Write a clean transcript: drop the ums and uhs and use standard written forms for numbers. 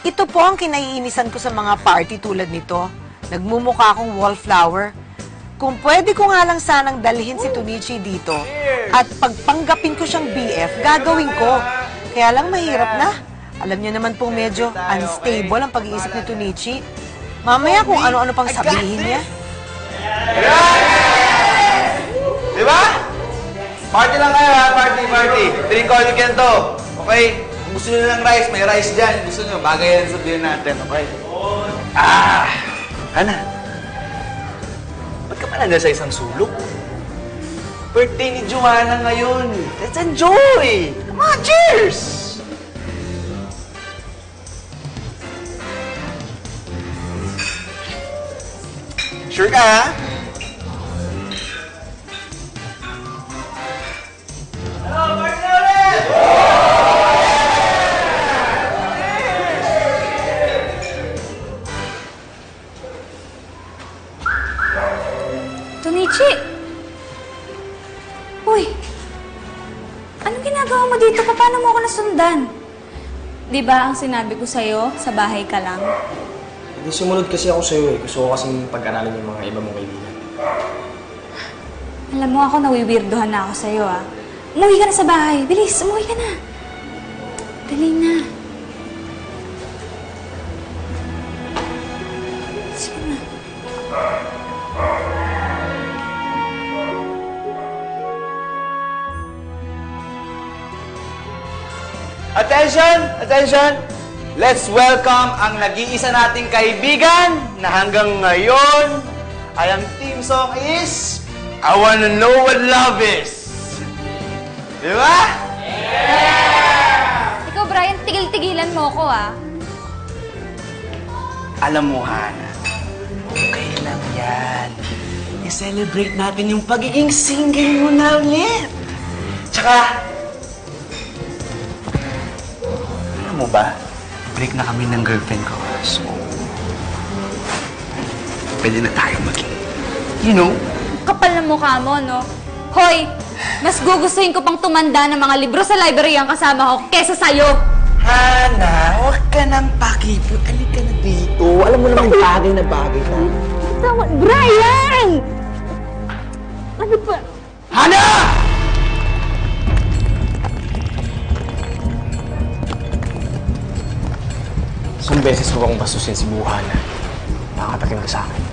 Ito po ang kinaiinisan ko sa mga party tulad nito. Nagmumukha akong wallflower. Kung pwede ko nga lang sanang dalhin si Tunichi dito at pagpanggapin ko siyang BF, gagawin ko. Kaya lang mahirap na. Alam niyo naman pong medyo unstable ang pag-iisip ni Tunichi. Mamaya kung ano-ano pang sabihin niya. Diba? Party lang kayo ha, party. Drink all you can to. Okay? Kung gusto nyo ng rice, may rice dyan. Kung gusto nyo, bagay yan sa beer natin, okay? Ana. Ba't ka pa sa isang sulok? Birthday ni Joanna ngayon. Let's enjoy! Come on, cheers! Sure ka, ha? Hello, party na ulit! Tunichi! Uy! Anong ginagawa mo dito? Paano mo ako nasundan? Di ba ang sinabi ko sa'yo, sa bahay ka lang? Hindi sumunod kasi ako sa'yo eh. Gusto ko kasing pag-aralin yung mga iba mong kaibigan. Alam mo ako, nawiwirdohan na ako sa'yo ah. Umuwi ka na sa bahay. Bilis, umuwi ka na. Dali na. Sige na. Attention! Attention! Let's welcome ang nag-iisa nating kaibigan na hanggang ngayon ay ang team song is I Wanna Know What Love Is. Di ba? Ikaw, Brian, tigil-tigilan mo ko ah. Alam mo, Hana, okay lang yan. I-celebrate natin yung pagiging single mo na ulit. Tsaka, alam mo ba, break na kami ng girlfriend ko. So, pwede na tayo maging, you know? Kapal na mukha mo, no? Hoy! Mas gugustuhin ko pang tumanda ng mga libro sa library ang kasama ko kesa sa'yo! Hana, huwag ka nang pakipot. Alika na dito. Alam mo naman bagay na bagay na. Brian! Ano ba? Hana! Isang beses ko akong bastusin si Buhana. Nakatakin ka sa akin.